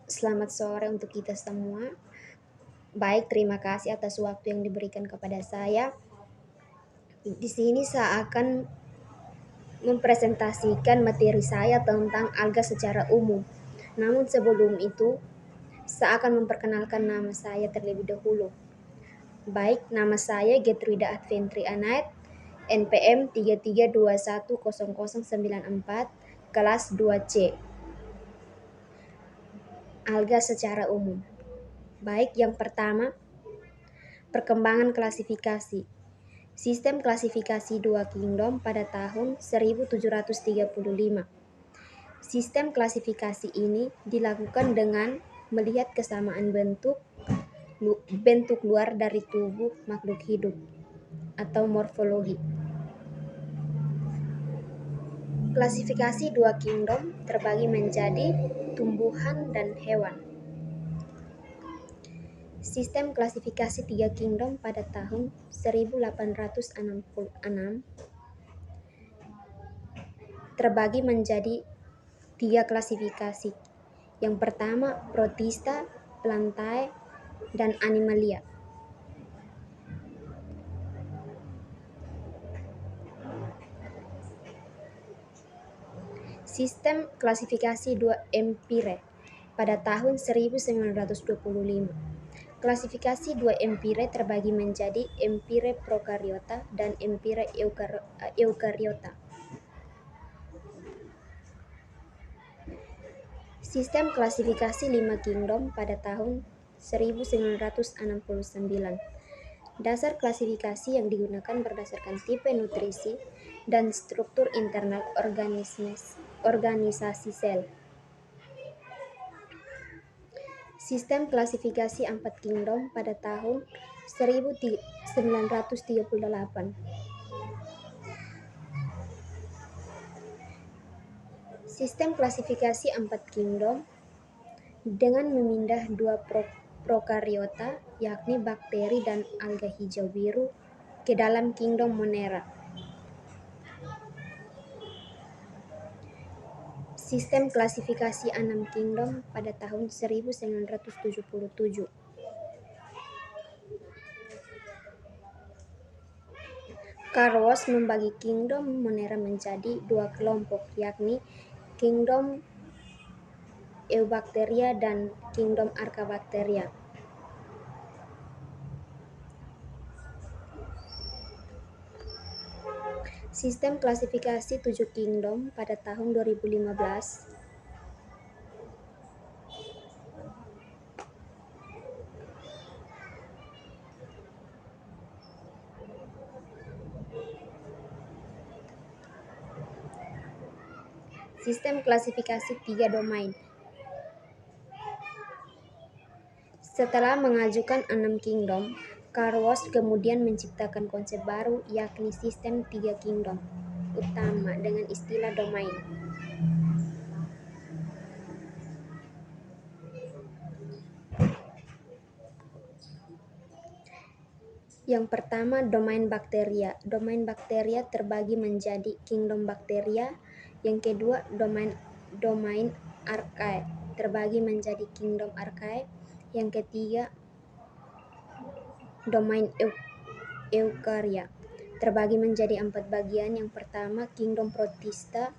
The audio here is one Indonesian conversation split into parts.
Selamat sore untuk kita semua. Baik, terima kasih atas waktu yang diberikan kepada saya. Di sini saya akan mempresentasikan materi saya tentang alga secara umum. Namun sebelum itu, saya akan memperkenalkan nama saya terlebih dahulu. Baik, nama saya Getruda Adventri Anait, NPM 33210094, kelas 2C. Alga secara umum. Baik, yang pertama, perkembangan klasifikasi. Sistem klasifikasi dua kingdom pada tahun 1735. Sistem klasifikasi ini dilakukan dengan melihat kesamaan bentuk luar dari tubuh makhluk hidup atau morfologi. Klasifikasi dua kingdom terbagi menjadi tumbuhan dan hewan. Sistem klasifikasi tiga kingdom pada tahun 1866 terbagi menjadi tiga klasifikasi. Yang pertama, Protista, Plantae, dan Animalia. Sistem klasifikasi dua Empire pada tahun 1925. Klasifikasi dua Empire terbagi menjadi Empire Prokaryota dan Empire Eukariota. Sistem klasifikasi 5 kingdom pada tahun 1969. Dasar klasifikasi yang digunakan berdasarkan tipe nutrisi dan struktur internal organisasi sel. Sistem klasifikasi 4 kingdom pada tahun 1938. Sistem klasifikasi 4 kingdom dengan memindah dua prokariota, yakni bakteri dan alga hijau biru, ke dalam kingdom Monera. Sistem klasifikasi 6 kingdom pada tahun 1977. Carl Woese membagi kingdom Monera menjadi dua kelompok, yakni kingdom Eubacteria dan kingdom Archaebacteria. Sistem klasifikasi 7 kingdom pada tahun 2015. Sistem klasifikasi 3 domain. Setelah mengajukan 6 kingdom, Carl Woese kemudian menciptakan konsep baru, yakni sistem 3 kingdom utama dengan istilah domain. Yang pertama, domain bakteria. Domain bakteria terbagi menjadi kingdom bakteria. Yang kedua, domain archaea terbagi menjadi kingdom archaea. Yang ketiga, domain eukarya terbagi menjadi 4 bagian. Yang pertama, kingdom Protista.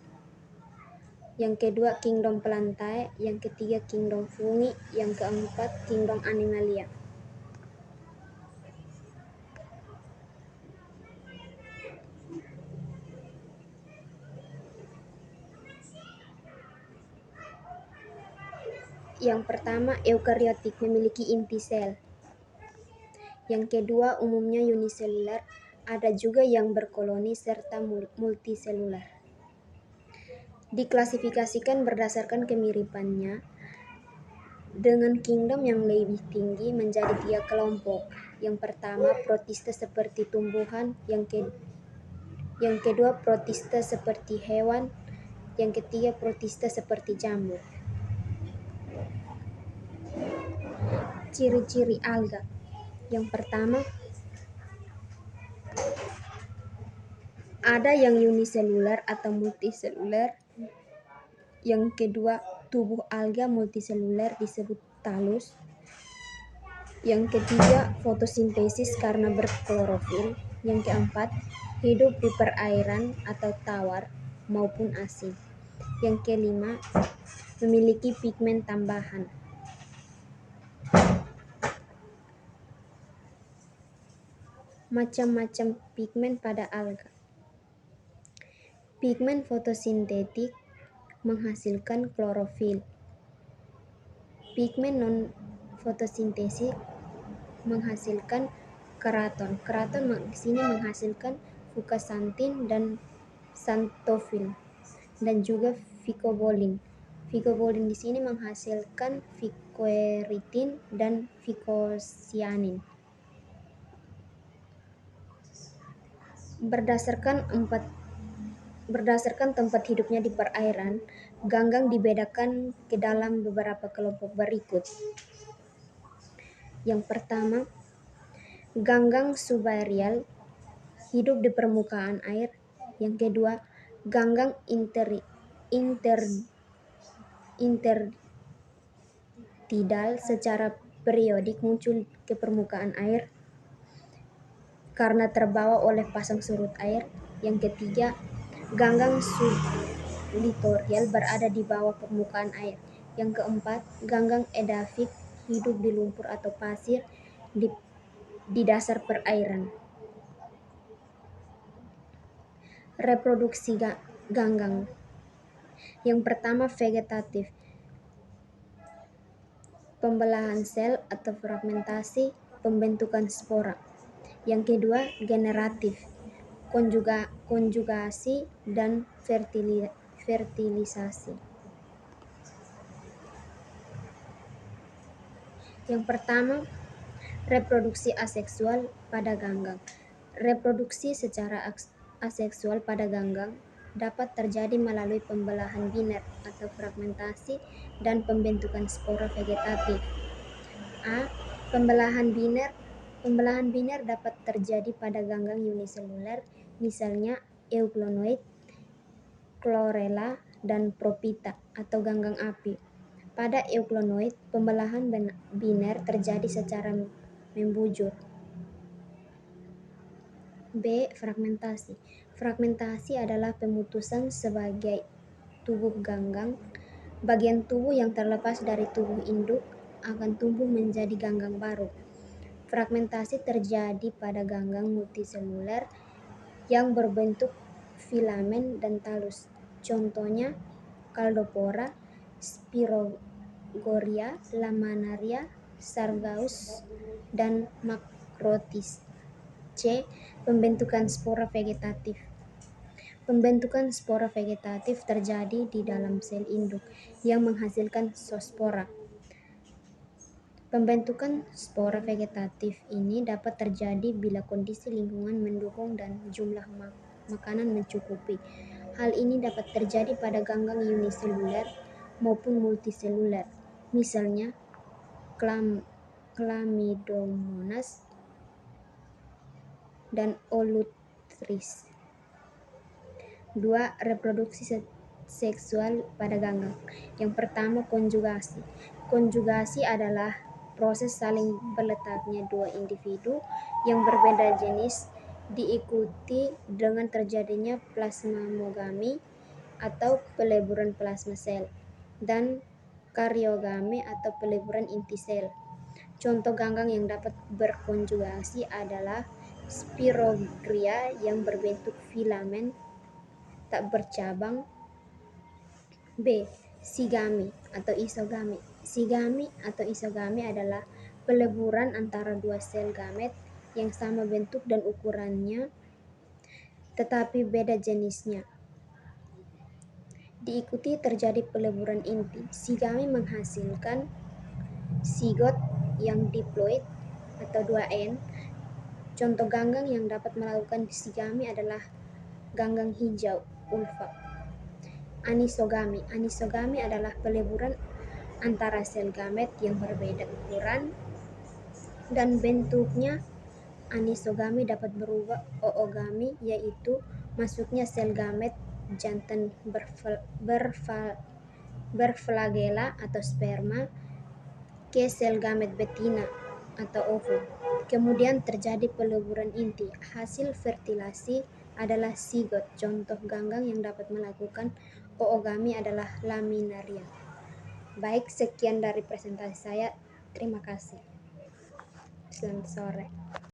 Yang kedua, kingdom Plantae. Yang ketiga, kingdom Fungi. Yang keempat, kingdom Animalia. Yang pertama, eukariotik, memiliki inti sel. Yang kedua, umumnya uniselular, ada juga yang berkoloni serta multiselular. Diklasifikasikan berdasarkan kemiripannya dengan kingdom yang lebih tinggi menjadi 3 kelompok. Yang pertama, Protista seperti tumbuhan. Yang kedua, Protista seperti hewan. Yang ketiga, Protista seperti jamur. Ciri-ciri alga. Yang pertama, ada yang uniselular atau multiselular. Yang kedua, tubuh alga multiseluler disebut talus. Yang ketiga, fotosintesis karena berklorofil. Yang keempat, hidup di perairan atau tawar maupun asin. Yang kelima, memiliki pigmen tambahan. Macam-macam pigmen pada alga. Pigmen fotosintetik menghasilkan klorofil. Pigmen non-fotosintetik menghasilkan keraton. Keraton di sini menghasilkan fukasantin dan xanthofil dan juga phycobolin. Phycobolin di sini menghasilkan phycoerythrin dan phycocyanin. Berdasarkan tempat hidupnya di perairan, ganggang dibedakan ke dalam beberapa kelompok berikut. Yang pertama, ganggang subaerial, hidup di permukaan air. Yang kedua, ganggang intertidal, secara periodik muncul ke permukaan air karena terbawa oleh pasang surut air. Yang ketiga, ganggang sublitoral, berada di bawah permukaan air. Yang keempat, ganggang edafik, hidup di lumpur atau pasir di dasar perairan. Reproduksi ganggang. Yang pertama, vegetatif, pembelahan sel atau fragmentasi, pembentukan spora. Yang kedua, generatif, konjugasi dan fertilisasi. Yang pertama, reproduksi aseksual pada ganggang. Reproduksi secara aseksual pada ganggang dapat terjadi melalui pembelahan biner atau fragmentasi dan pembentukan spora vegetatif. A. Pembelahan biner. Pembelahan biner dapat terjadi pada ganggang uniseluler, misalnya euglonoid, chlorella, dan propita atau ganggang api. Pada euglonoid, pembelahan biner terjadi secara membujur. B. Fragmentasi. Fragmentasi adalah pemutusan sebagai tubuh ganggang. Bagian tubuh yang terlepas dari tubuh induk akan tumbuh menjadi ganggang baru. Fragmentasi terjadi pada ganggang multiseluler yang berbentuk filamen dan talus. Contohnya Caldopora, Spirogoria, Laminaria, Sargaus, dan Macrotis. C. Pembentukan spora vegetatif. Pembentukan spora vegetatif terjadi di dalam sel induk yang menghasilkan zoospora. Pembentukan spora vegetatif ini dapat terjadi bila kondisi lingkungan mendukung dan jumlah makanan mencukupi. Hal ini dapat terjadi pada ganggang uniseluler maupun multiseluler, misalnya Chlamydomonas dan Olutris. 2. Reproduksi seksual pada ganggang. Yang pertama, konjugasi. Konjugasi adalah proses saling berletaknya dua individu yang berbeda jenis diikuti dengan terjadinya plasmamogami atau peleburan plasma sel dan karyogami atau peleburan inti sel. Contoh ganggang yang dapat berkonjugasi adalah Spirogyra yang berbentuk filamen tak bercabang. B. Sigami atau isogami. Sigami atau isogami adalah peleburan antara dua sel gamet yang sama bentuk dan ukurannya tetapi beda jenisnya. Diikuti terjadi peleburan inti. Sigami menghasilkan zigot yang diploid atau 2N. Contoh ganggang yang dapat melakukan sigami adalah ganggang hijau ulva. Anisogami. Anisogami adalah peleburan antara sel gamet yang berbeda ukuran dan bentuknya. Anisogami dapat berubah oogami, yaitu masuknya sel gamet jantan berflagela atau sperma ke sel gamet betina atau ovum. Kemudian terjadi peleburan inti. Hasil fertilasi adalah zigot. Contoh ganggang yang dapat melakukan oogami adalah laminaria. Baik, sekian dari presentasi saya. Terima kasih. Selamat sore.